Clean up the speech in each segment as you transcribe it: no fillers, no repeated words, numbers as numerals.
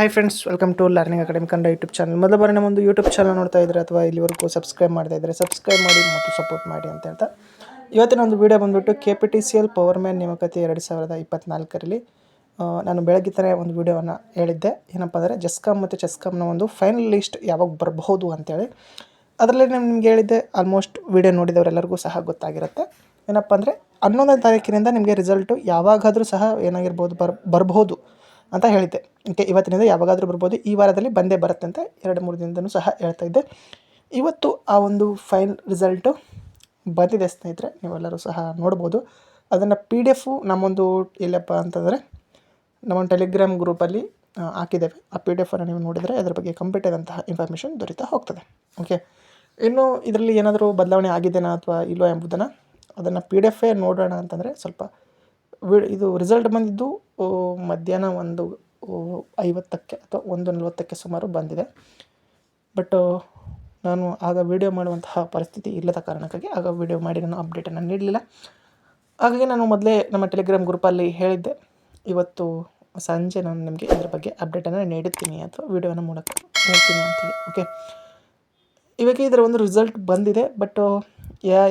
Hi friends, welcome to learning academy Kannada YouTube channel. ಮೊದಲ ಬಾರಿ ನಮ್ಮೊಂದು YouTube channel ನೋಡ್ತಾ ಇದ್ದರೆ ಅಥವಾ ಇಲ್ಲಿವರೆಗೂ ಸಬ್ಸ್ಕ್ರೈಬ್ ಮಾಡ್ತಾ ಇದ್ದರೆ ಸಬ್ಸ್ಕ್ರೈಬ್ ಮಾಡಿ ಮತ್ತು ಸಪೋರ್ಟ್ ಮಾಡಿ ಅಂತ ಹೇಳ್ತಾ ಇವತ್ತಿನ ಒಂದು ವೀಡಿಯೋ ಬಂದುಬಿಟ್ಟು KPTCL ಪವರ್ಮ್ಯಾನ್ ನೇಮಕಾತಿ 2024ರಲ್ಲಿ ನಾನು ಬೆಳಗ್ಗೆ ಒಂದು ವೀಡಿಯೋವನ್ನು ಹೇಳಿದ್ದೆ. ಏನಪ್ಪ ಅಂದರೆ ಜಸ್ಕಾಮ್ ಮತ್ತು ಚೆಸ್ಕಾಮ್ನ ಒಂದು ಫೈನಲ್ ಲಿಸ್ಟ್ ಯಾವಾಗ ಬರಬಹುದು ಅಂತೇಳಿ. ಅದರಲ್ಲಿ ನಾನು ನಿಮ್ಗೆ ಹೇಳಿದ್ದೆ, ಆಲ್ಮೋಸ್ಟ್ ವೀಡಿಯೋ ನೋಡಿದವರೆಲ್ಲರಿಗೂ ಸಹ ಗೊತ್ತಾಗಿರುತ್ತೆ. ಏನಪ್ಪ ಅಂದರೆ 11ನೇ ತಾರೀಕಿನಿಂದ ನಿಮಗೆ ರಿಸಲ್ಟು ಯಾವಾಗಾದರೂ ಸಹ ಏನಾಗಿರ್ಬೋದು ಬರಬಹುದು ಅಂತ ಹೇಳಿದ್ದೆ. ಓಕೆ, ಇವತ್ತಿನಿಂದ ಯಾವಾಗಾದರೂ ಬರ್ಬೋದು, ಈ ವಾರದಲ್ಲಿ ಬಂದೇ ಬರುತ್ತೆ ಅಂತ 2-3 ದಿನದೂ ಸಹ ಹೇಳ್ತಾ ಇದ್ದೆ. ಇವತ್ತು ಆ ಒಂದು ಫೈನಲ್ ರಿಸಲ್ಟು ಬಂದಿದೆ ಸ್ನೇಹಿತರೆ, ನೀವೆಲ್ಲರೂ ಸಹ ನೋಡ್ಬೋದು. ಅದನ್ನು PDF ನಮ್ಮೊಂದು ಎಲ್ಲಪ್ಪ ಅಂತಂದರೆ ನಮ್ಮೊಂದು ಟೆಲಿಗ್ರಾಮ್ ಗ್ರೂಪಲ್ಲಿ ಹಾಕಿದ್ದೇವೆ. ಆ PDF ಅನ್ನು ನೀವು ನೋಡಿದರೆ ಅದರ ಬಗ್ಗೆ ಕಂಪ್ಲೀಟ್ ಆದಂತಹ ಇನ್ಫಾರ್ಮೇಷನ್ ದೊರೀತಾ ಹೋಗ್ತದೆ. ಓಕೆ, ಇನ್ನು ಇದರಲ್ಲಿ ಏನಾದರೂ ಬದಲಾವಣೆ ಆಗಿದೆನಾ ಅಥವಾ ಇಲ್ಲೋ ಎಂಬುದನ್ನು ಅದನ್ನು PDF ನೋಡೋಣ ಅಂತಂದರೆ ಸ್ವಲ್ಪ ಇದು ರಿಸಲ್ಟ್ ಬಂದಿದ್ದು ಮಧ್ಯಾಹ್ನ 1:50 ಅಥವಾ 1:40 ಸುಮಾರು ಬಂದಿದೆ. ಬಟ್ ನಾನು ಆಗ ವೀಡಿಯೋ ಮಾಡುವಂತಹ ಪರಿಸ್ಥಿತಿ ಇಲ್ಲದ ಕಾರಣಕ್ಕಾಗಿ ಆಗ ವೀಡಿಯೋ ಮಾಡಿ ನಾನು ಅಪ್ಡೇಟನ್ನು ನೀಡಲಿಲ್ಲ. ಹಾಗಾಗಿ ನಾನು ಮೊದಲೇ ನಮ್ಮ ಟೆಲಿಗ್ರಾಮ್ ಗ್ರೂಪಲ್ಲಿ ಹೇಳಿದ್ದೆ, ಇವತ್ತು ಸಂಜೆ ನಾನು ನಿಮಗೆ ಇದ್ರ ಬಗ್ಗೆ ಅಪ್ಡೇಟನ್ನು ನೀಡುತ್ತೀನಿ ಅಥವಾ ವೀಡಿಯೋನ ಮೂಲಕ ಹೇಳ್ತೀನಿ ಅಂತೇಳಿ. ಓಕೆ, ಇವಾಗ ಇದರ ಒಂದು ರಿಸಲ್ಟ್ ಬಂದಿದೆ. ಬಟ್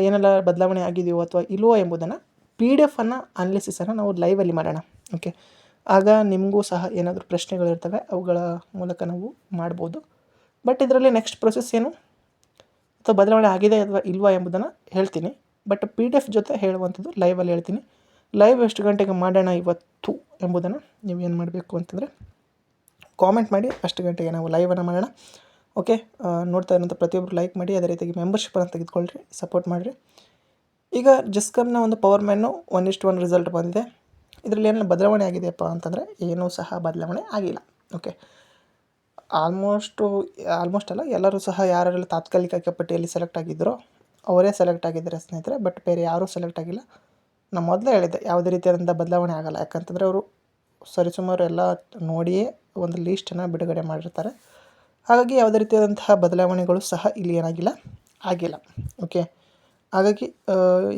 ಏನೆಲ್ಲ ಬದಲಾವಣೆ ಆಗಿದೆಯೋ ಅಥವಾ ಇಲ್ವೋ ಎಂಬುದನ್ನು PDF ಅನಾಲಿಸಿಸನ್ನು ನಾವು ಲೈವಲ್ಲಿ ಮಾಡೋಣ. ಓಕೆ, ಆಗ ನಿಮಗೂ ಸಹ ಏನಾದರೂ ಪ್ರಶ್ನೆಗಳಿರ್ತವೆ, ಅವುಗಳ ಮೂಲಕ ನಾವು ಮಾಡ್ಬೋದು. ಬಟ್ ಇದರಲ್ಲಿ ನೆಕ್ಸ್ಟ್ ಪ್ರೊಸೆಸ್ ಏನು ಅಥವಾ ಬದಲಾವಣೆ ಆಗಿದೆ ಅಥವಾ ಇಲ್ವಾ ಎಂಬುದನ್ನು ಹೇಳ್ತೀನಿ. ಬಟ್ PDF ಜೊತೆ ಹೇಳುವಂಥದ್ದು ಲೈವಲ್ಲಿ ಹೇಳ್ತೀನಿ. ಲೈವ್ ಎಷ್ಟು ಗಂಟೆಗೆ ಮಾಡೋಣ ಇವತ್ತು ಎಂಬುದನ್ನು ನೀವು ಏನು ಮಾಡಬೇಕು ಅಂತಂದರೆ ಕಾಮೆಂಟ್ ಮಾಡಿ, ಅಷ್ಟು ಗಂಟೆಗೆ ನಾವು ಲೈವನ್ನು ಮಾಡೋಣ. ಓಕೆ, ನೋಡ್ತಾ ಇರೋಂಥ ಪ್ರತಿಯೊಬ್ಬರು ಲೈಕ್ ಮಾಡಿ, ಅದೇ ರೀತಿಯಾಗಿ ಮೆಂಬರ್ಶಿಪ್ಪನ್ನು ತೆಗೆದುಕೊಳ್ಳ್ರಿ, ಸಪೋರ್ಟ್ ಮಾಡಿರಿ. ಈಗ ಜಸ್ಕಾಮ್ನ ಒಂದು ಪವರ್ಮ್ಯಾನು 1:1 ರಿಸಲ್ಟ್ ಬಂದಿದೆ. ಇದರಲ್ಲಿ ಏನೆಲ್ಲ ಬದಲಾವಣೆ ಆಗಿದೆಯಪ್ಪ ಅಂತಂದರೆ ಏನೂ ಸಹ ಬದಲಾವಣೆ ಆಗಿಲ್ಲ. ಓಕೆ, ಆಲ್ಮೋಸ್ಟ್ ಅಲ್ಲ, ಎಲ್ಲರೂ ಸಹ ಯಾರೆಲ್ಲ ತಾತ್ಕಾಲಿಕ ಪಟ್ಟಿಯಲ್ಲಿ ಸೆಲೆಕ್ಟ್ ಆಗಿದ್ದರೋ ಅವರೇ ಸೆಲೆಕ್ಟ್ ಆಗಿದ್ದಾರೆ ಸ್ನೇಹಿತರೆ. ಬಟ್ ಬೇರೆ ಯಾರೂ ಸೆಲೆಕ್ಟ್ ಆಗಿಲ್ಲ. ನಾನು ಮೊದಲೇ ಹೇಳಿದ್ದೆ, ಯಾವುದೇ ರೀತಿಯಾದಂಥ ಬದಲಾವಣೆ ಆಗೋಲ್ಲ. ಯಾಕಂತಂದರೆ ಅವರು ಸರಿಸುಮಾರು ಎಲ್ಲ ನೋಡಿಯೇ ಒಂದು ಲೀಸ್ಟನ್ನು ಬಿಡುಗಡೆ ಮಾಡಿರ್ತಾರೆ. ಹಾಗಾಗಿ ಯಾವುದೇ ರೀತಿಯಾದಂತಹ ಬದಲಾವಣೆಗಳು ಸಹ ಇಲ್ಲಿ ಏನಾಗಿಲ್ಲ, ಆಗಿಲ್ಲ. ಓಕೆ, ಹಾಗಾಗಿ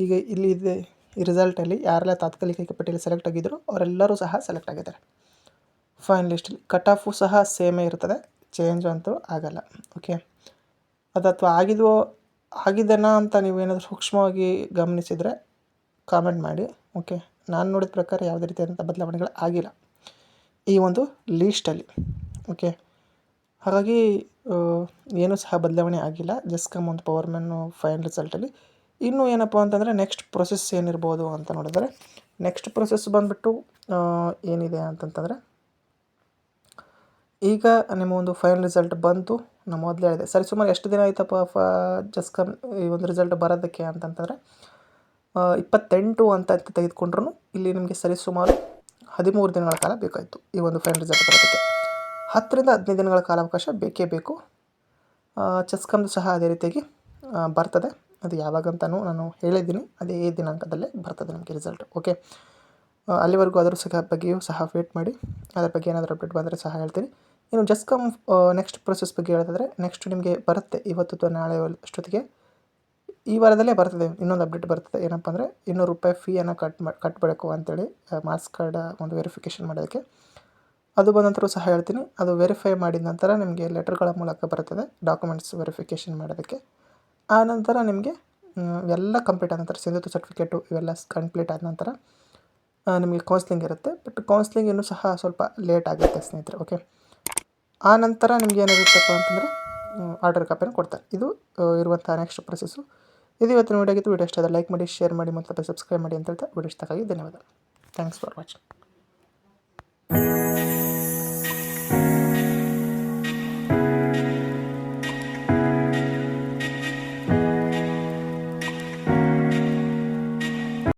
ಈಗ ಇಲ್ಲಿ ಇದೆ ಈ ರಿಸಲ್ಟಲ್ಲಿ ಯಾರೆಲ್ಲ ತಾತ್ಕಾಲಿಕ ಪಟ್ಟಿಯಲ್ಲಿ ಸೆಲೆಕ್ಟ್ ಆಗಿದ್ದರು ಅವರೆಲ್ಲರೂ ಸಹ ಸೆಲೆಕ್ಟ್ ಆಗಿದ್ದಾರೆ. ಫೈನಲ್ ಲಿಸ್ಟಲ್ಲಿ ಕಟ್ ಆಫು ಸಹ ಸೇಮೇ ಇರ್ತದೆ, ಚೇಂಜ್ ಅಂತೂ ಆಗಲ್ಲ. ಓಕೆ, ಅದು ಅಥವಾ ಆಗಿದೆನಾ ಅಂತ ನೀವೇನಾದರೂ ಸೂಕ್ಷ್ಮವಾಗಿ ಗಮನಿಸಿದರೆ ಕಾಮೆಂಟ್ ಮಾಡಿ. ಓಕೆ, ನಾನು ನೋಡಿದ ಪ್ರಕಾರ ಯಾವುದೇ ರೀತಿಯಾದಂಥ ಬದಲಾವಣೆಗಳು ಆಗಿಲ್ಲ ಈ ಒಂದು ಲೀಸ್ಟಲ್ಲಿ. ಓಕೆ, ಹಾಗಾಗಿ ಏನೂ ಸಹ ಬದಲಾವಣೆ ಆಗಿಲ್ಲ ಜಸ್ಕಾಮ್ ಒಂದು ಪವರ್ಮ್ಯಾನು ಫೈನಲ್ ರಿಸಲ್ಟಲ್ಲಿ. ಇನ್ನೂ ಏನಪ್ಪ ಅಂತಂದರೆ ನೆಕ್ಸ್ಟ್ ಪ್ರೊಸೆಸ್ ಏನಿರ್ಬೋದು ಅಂತ ನೋಡಿದರೆ, ನೆಕ್ಸ್ಟ್ ಪ್ರೊಸೆಸ್ ಬಂದುಬಿಟ್ಟು ಏನಿದೆ ಅಂತಂತಂದರೆ, ಈಗ ನಿಮ್ಮ ಒಂದು ಫೈನಲ್ ರಿಸಲ್ಟ್ ಬಂತು. ನಾನು ಮೊದಲೇ ಹೇಳಿದೆ, ಸರಿಸುಮಾರು ಎಷ್ಟು ದಿನ ಆಯ್ತಪ್ಪ ಜಸ್ಕಾಮ್ ಈ ಒಂದು ರಿಸಲ್ಟ್ ಬರೋದಕ್ಕೆ ಅಂತಂತಂದರೆ 28 ಅಂತ ತೆಗೆದುಕೊಂಡ್ರು ಇಲ್ಲಿ ನಿಮಗೆ ಸರಿಸುಮಾರು 13 ದಿನಗಳ ಕಾಲ ಬೇಕಾಯಿತು ಈ ಒಂದು ಫೈನಲ್ ರಿಸಲ್ಟ್ ಬರೋದಕ್ಕೆ. 10ರಿಂದ 15 ದಿನಗಳ ಕಾಲಾವಕಾಶ ಬೇಕೇ ಬೇಕು. ಚೆಸ್ಕಾಮ್ದು ಸಹ ಅದೇ ರೀತಿಯಾಗಿ ಬರ್ತದೆ. ಅದು ಯಾವಾಗಂತನೂ ನಾನು ಹೇಳಿದ್ದೀನಿ, ಅದೇ ದಿನಾಂಕದಲ್ಲೇ ಬರ್ತದೆ ನಮಗೆ ರಿಸಲ್ಟ್. ಓಕೆ, ಅಲ್ಲಿವರೆಗೂ ಅದರ ಬಗ್ಗೆಯೂ ಸಹ ವೇಟ್ ಮಾಡಿ. ಅದರ ಬಗ್ಗೆ ಏನಾದರೂ ಅಪ್ಡೇಟ್ ಬಂದರೆ ಸಹ ಹೇಳ್ತೀನಿ. ಇನ್ನು ಜಸ್ಕಾಮ್ ನೆಕ್ಸ್ಟ್ ಪ್ರೊಸೆಸ್ ಬಗ್ಗೆ ಹೇಳೋದಾದರೆ, ನೆಕ್ಸ್ಟ್ ನಿಮಗೆ ಬರುತ್ತೆ ಇವತ್ತು ಅಥವಾ ನಾಳೆ ಅಷ್ಟೊತ್ತಿಗೆ, ಈ ವಾರದಲ್ಲೇ ಬರ್ತದೆ. ಇನ್ನೊಂದು ಅಪ್ಡೇಟ್ ಬರ್ತದೆ. ಏನಪ್ಪ ಅಂದರೆ ₹200 ಫೀಯನ್ನು ಕಟ್ಟಬೇಕು ಅಂತೇಳಿ ಮಾರ್ಕ್ಸ್ ಕಾರ್ಡ್ ಒಂದು ವೆರಿಫಿಕೇಷನ್ ಮಾಡೋದಕ್ಕೆ. ಅದು ಬಂದ ನಂತರ ಸಹ ಹೇಳ್ತೀನಿ. ಅದು ವೆರಿಫೈ ಮಾಡಿದ ನಂತರ ನಿಮಗೆ ಲೆಟರ್ಗಳ ಮೂಲಕ ಬರ್ತದೆ ಡಾಕ್ಯುಮೆಂಟ್ಸ್ ವೆರಿಫಿಕೇಷನ್ ಮಾಡೋದಕ್ಕೆ. ಆ ನಂತರ ನಿಮಗೆ ಎಲ್ಲ ಕಂಪ್ಲೀಟ್ ಆದ ನಂತರ ಸಿಂಧುತ್ವ ಸರ್ಟಿಫಿಕೇಟು ಇವೆಲ್ಲ ಕಂಪ್ಲೀಟ್ ಆದ ನಂತರ ನಿಮಗೆ ಕೌನ್ಸ್ಲಿಂಗ್ ಇರುತ್ತೆ. ಬಟ್ ಕೌನ್ಸ್ಲಿಂಗ್ ಇನ್ನೂ ಸಹ ಸ್ವಲ್ಪ ಲೇಟ್ ಆಗುತ್ತೆ ಸ್ನೇಹಿತರೆ. ಓಕೆ, ಆ ನಂತರ ನಿಮ್ಗೆ ಏನಾಗುತ್ತಪ್ಪ ಅಂತಂದರೆ ಆರ್ಡರ್ ಕಾಪಿನ ಕೊಡ್ತಾರೆ. ಇದು ಇರುವಂಥ ನೆಕ್ಸ್ಟ್ ಪ್ರೊಸೆಸ್ಸು. ಇದು ಇವತ್ತಿನ ವೀಡಿಯೋ ಆಗಿತ್ತು. ವೀಡಿಯೋ ಇಷ್ಟ ಆದರೆ ಲೈಕ್ ಮಾಡಿ, ಶೇರ್ ಮಾಡಿ ಮತ್ತು ಸಬ್ಸ್ಕ್ರೈಬ್ ಮಾಡಿ ಅಂತ ಹೇಳ್ತಾ ವೀಡಿಯೋ ಇಷ್ಟಕ್ಕಾಗಿ ಧನ್ಯವಾದ. Thanks for watching.